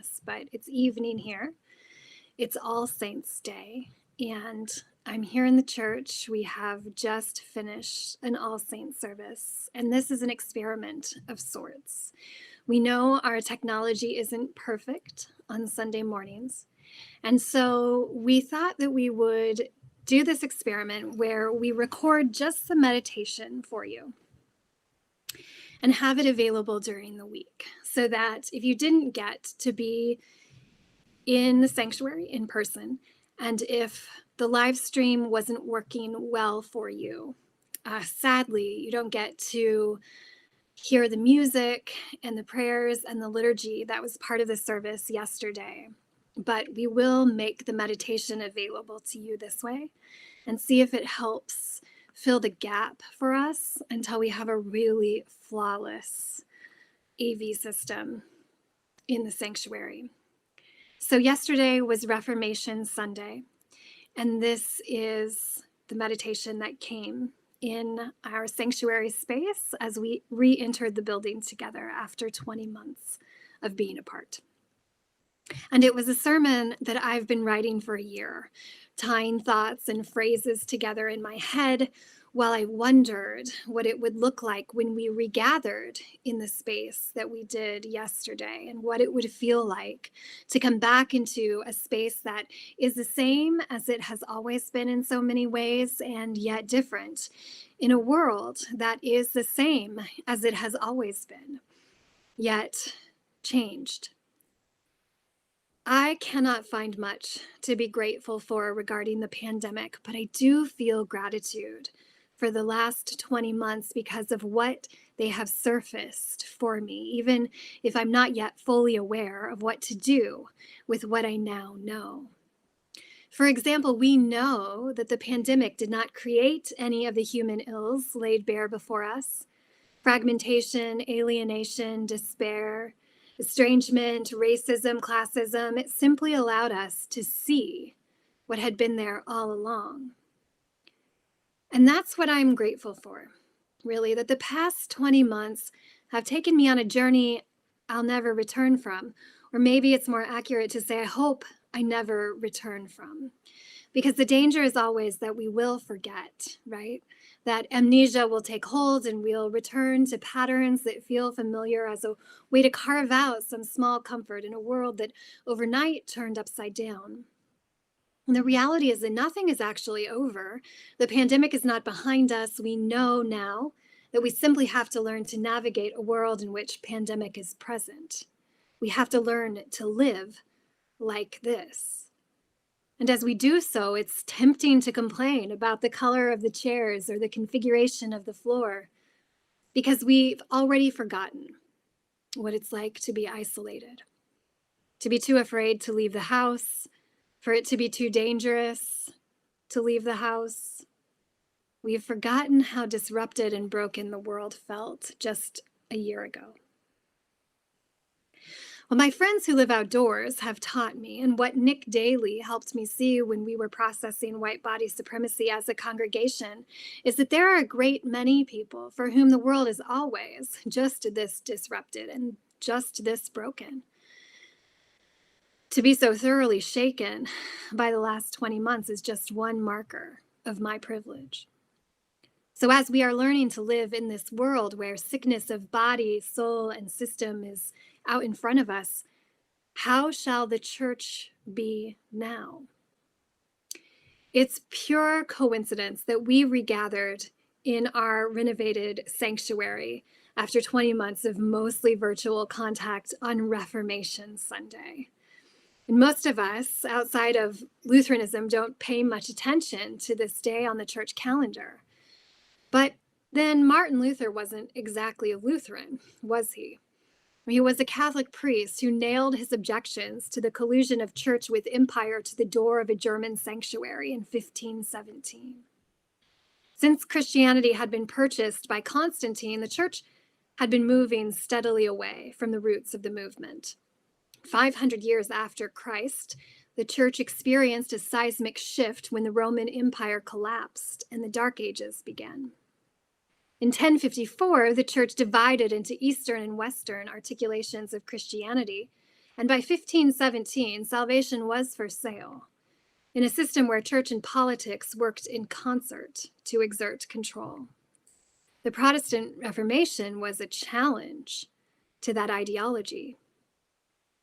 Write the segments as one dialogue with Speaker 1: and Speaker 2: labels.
Speaker 1: Christmas, but it's evening here. It's All Saints' Day, and I'm here in the church. We have just finished an All Saints service, and this is an experiment of sorts. We know our technology isn't perfect on Sunday mornings, and so we thought that we would do this experiment where we record just the meditation for you and have it available during the week so that if you didn't get to be in the sanctuary in person, and if the live stream wasn't working well for you, sadly, you don't get to hear the music and the prayers and the liturgy that was part of the service yesterday. But we will make the meditation available to you this way and see if it helps fill the gap for us until we have a really flawless AV system in the sanctuary. So yesterday was Reformation Sunday, and this is the meditation that came in our sanctuary space as we re-entered the building together after 20 months of being apart. And it was a sermon that I've been writing for a year, tying thoughts and phrases together in my head while I wondered what it would look like when we regathered in the space that we did yesterday, and what it would feel like to come back into a space that is the same as it has always been in so many ways, and yet different, in a world that is the same as it has always been, yet changed. I cannot find much to be grateful for regarding the pandemic, but I do feel gratitude for the last 20 months because of what they have surfaced for me, even if I'm not yet fully aware of what to do with what I now know. For example, we know that the pandemic did not create any of the human ills laid bare before us: fragmentation, alienation, despair, estrangement, racism, classism. It simply allowed us to see what had been there all along. And that's what I'm grateful for, really, that the past 20 months have taken me on a journey I'll never return from. Or maybe it's more accurate to say, I hope I never return from. Because the danger is always that we will forget, right? That amnesia will take hold and we'll return to patterns that feel familiar as a way to carve out some small comfort in a world that overnight turned upside down. And the reality is that nothing is actually over. The pandemic is not behind us. We know now that we simply have to learn to navigate a world in which pandemic is present. We have to learn to live like this. And as we do so, it's tempting to complain about the color of the chairs or the configuration of the floor, because we've already forgotten what it's like to be isolated, to be too afraid to leave the house, for it to be too dangerous to leave the house. We've forgotten how disrupted and broken the world felt just a year ago. Well, my friends who live outdoors have taught me, and what Nick Daly helped me see when we were processing white body supremacy as a congregation, is that there are a great many people for whom the world is always just this disrupted and just this broken. To be so thoroughly shaken by the last 20 months is just one marker of my privilege. So as we are learning to live in this world where sickness of body, soul, and system is out in front of us, how shall the church be now? It's pure coincidence that we regathered in our renovated sanctuary after 20 months of mostly virtual contact on Reformation Sunday. And most of us, outside of Lutheranism, don't pay much attention to this day on the church calendar. But then Martin Luther wasn't exactly a Lutheran, was he? He was a Catholic priest who nailed his objections to the collusion of church with empire to the door of a German sanctuary in 1517. Since Christianity had been purchased by Constantine, the church had been moving steadily away from the roots of the movement. 500 years after Christ, the church experienced a seismic shift when the Roman Empire collapsed and the Dark Ages began. In 1054, the church divided into Eastern and Western articulations of Christianity, And by 1517, salvation was for sale in a system where church and politics worked in concert to exert control. The Protestant Reformation was a challenge to that ideology.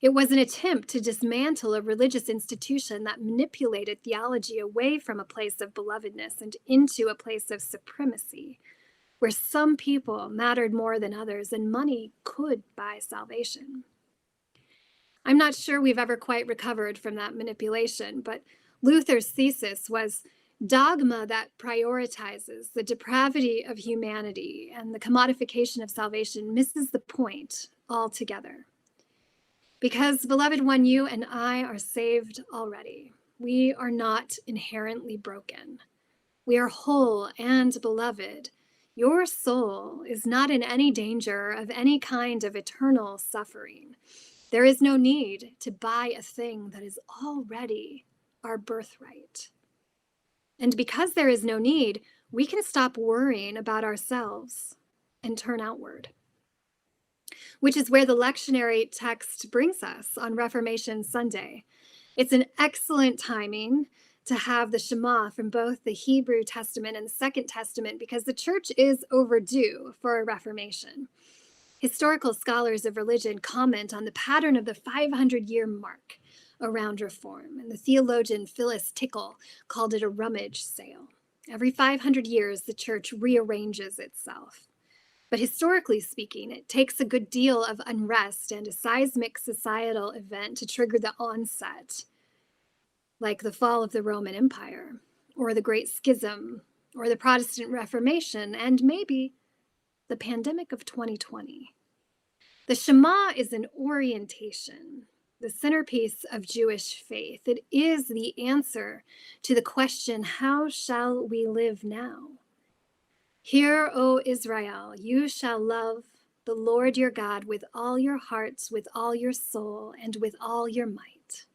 Speaker 1: It was an attempt to dismantle a religious institution that manipulated theology away from a place of belovedness and into a place of supremacy, where some people mattered more than others and money could buy salvation. I'm not sure we've ever quite recovered from that manipulation, but Luther's thesis was dogma that prioritizes the depravity of humanity and the commodification of salvation misses the point altogether. Because, beloved one, you and I are saved already. We are not inherently broken. We are whole and beloved. Your soul is not in any danger of any kind of eternal suffering. There is no need to buy a thing that is already our birthright. And because there is no need, we can stop worrying about ourselves and turn outward. Which is where the lectionary text brings us on Reformation Sunday. It's an excellent timing to have the Shema from both the Hebrew Testament and the Second Testament because the church is overdue for a reformation. Historical scholars of religion comment on the pattern of the 500-year mark around Reform, and the theologian Phyllis Tickle called it a rummage sale. Every 500 years, the church rearranges itself. But historically speaking, it takes a good deal of unrest and a seismic societal event to trigger the onset, like the fall of the Roman Empire, or the Great Schism, or the Protestant Reformation, and maybe the pandemic of 2020. The Shema is an orientation, the centerpiece of Jewish faith. It is the answer to the question, how shall we live now? Hear, O Israel, you shall love the Lord your God with all your heart, with all your soul, and with all your might.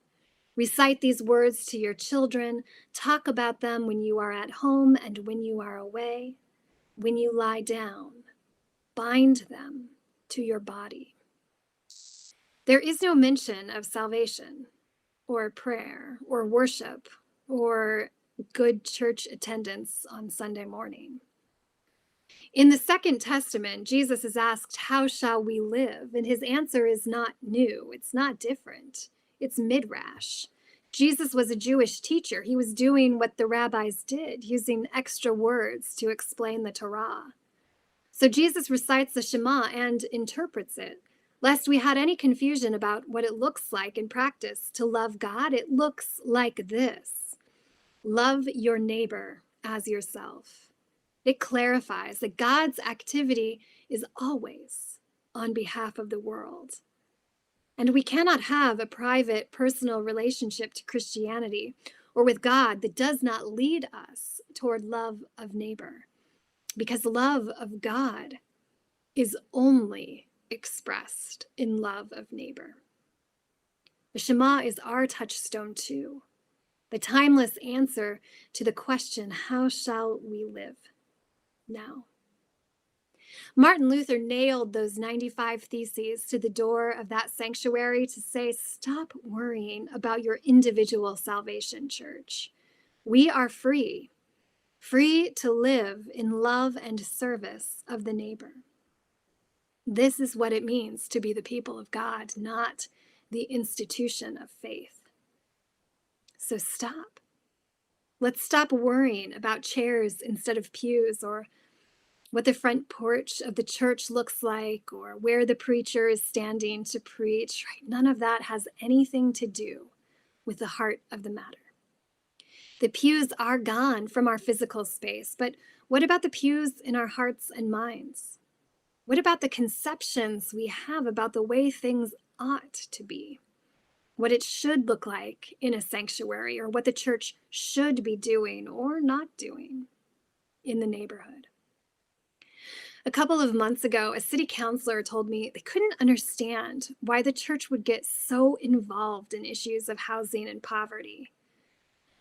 Speaker 1: Recite these words to your children. Talk about them when you are at home and when you are away. When you lie down, bind them to your body. There is no mention of salvation or prayer or worship or good church attendance on Sunday morning. In the Second Testament, Jesus is asked, how shall we live? And his answer is not new. It's not different. It's midrash. Jesus was a Jewish teacher. He was doing what the rabbis did, using extra words to explain the Torah. So Jesus recites the Shema and interprets it. Lest we had any confusion about what it looks like in practice to love God, it looks like this. Love your neighbor as yourself. It clarifies that God's activity is always on behalf of the world. And we cannot have a private, personal relationship to Christianity or with God that does not lead us toward love of neighbor, because love of God is only expressed in love of neighbor. The Shema is our touchstone too, the timeless answer to the question, how shall we live now? Martin Luther nailed those 95 theses to the door of that sanctuary to say, stop worrying about your individual salvation, church. We are free to live in love and service of the neighbor. This is what it means to be the people of God, not the institution of faith. So stop. Let's stop worrying about chairs instead of pews, or what the front porch of the church looks like, or where the preacher is standing to preach. Right? None of that has anything to do with the heart of the matter. The pews are gone from our physical space, but what about the pews in our hearts and minds? What about the conceptions we have about the way things ought to be? What it should look like in a sanctuary, or what the church should be doing or not doing in the neighborhood. A couple of months ago, a city councilor told me they couldn't understand why the church would get so involved in issues of housing and poverty.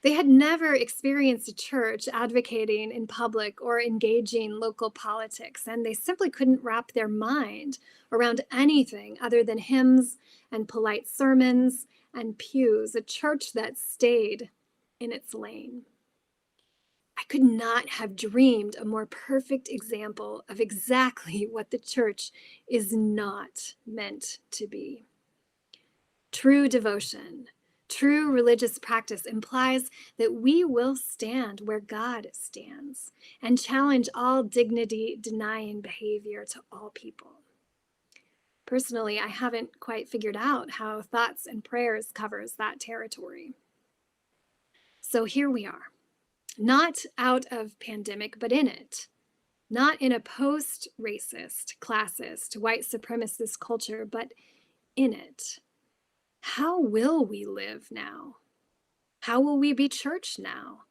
Speaker 1: They had never experienced a church advocating in public or engaging local politics, and they simply couldn't wrap their mind around anything other than hymns and polite sermons and pews, a church that stayed in its lane. I could not have dreamed a more perfect example of exactly what the church is not meant to be. True devotion, true religious practice implies that we will stand where God stands and challenge all dignity-denying behavior to all people. Personally, I haven't quite figured out how thoughts and prayers covers that territory. So here we are, not out of pandemic, but in it. Not in a post-racist, classist, white supremacist culture, but in it. How will we live now? How will we be church now?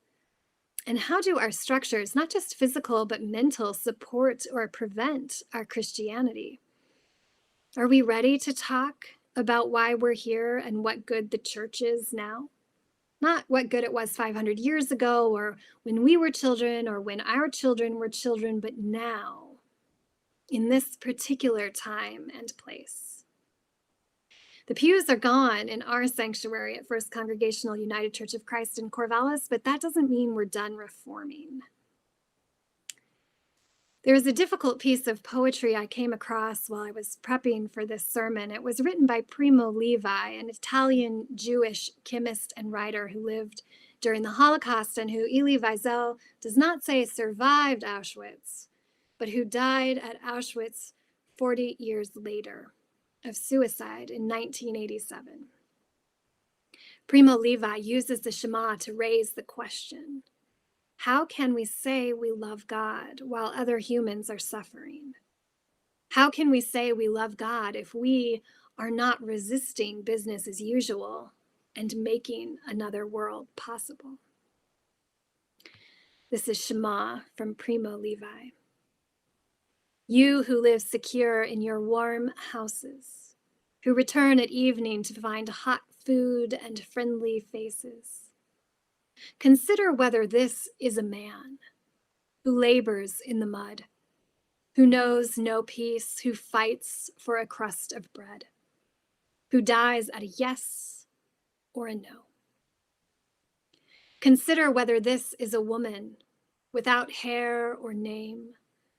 Speaker 1: And how do our structures, not just physical, but mental, support or prevent our Christianity? Are we ready to talk about why we're here and what good the church is now? Not what good it was 500 years ago or when we were children or when our children were children, but now, in this particular time and place. The pews are gone in our sanctuary at First Congregational United Church of Christ in Corvallis, but that doesn't mean we're done reforming. There was a difficult piece of poetry I came across while I was prepping for this sermon. It was written by Primo Levi, an Italian Jewish chemist and writer who lived during the Holocaust and who Elie Wiesel does not say survived Auschwitz, but who died at Auschwitz 40 years later of suicide in 1987. Primo Levi uses the Shema to raise the question: how can we say we love God while other humans are suffering? How can we say we love God if we are not resisting business as usual and making another world possible? This is Shema from Primo Levi. You who live secure in your warm houses, who return at evening to find hot food and friendly faces, consider whether this is a man who labors in the mud, who knows no peace, who fights for a crust of bread, who dies at a yes or a no. Consider whether this is a woman without hair or name,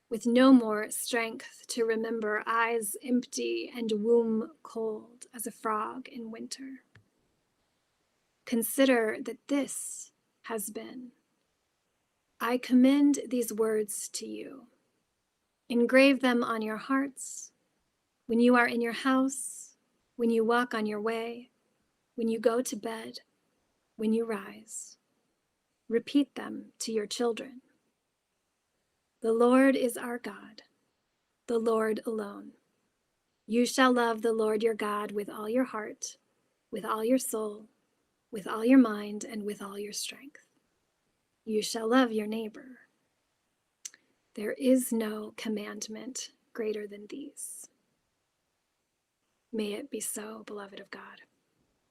Speaker 1: with no more strength to remember, eyes empty and womb cold as a frog in winter. Consider that this has been. I commend these words to you. Engrave them on your hearts, when you are in your house, when you walk on your way, when you go to bed, when you rise. Repeat them to your children. The Lord is our God, the Lord alone. You shall love the Lord your God with all your heart, with all your soul, with all your mind, and with all your strength. You shall love your neighbor. There is no commandment greater than these. May it be so, beloved of God.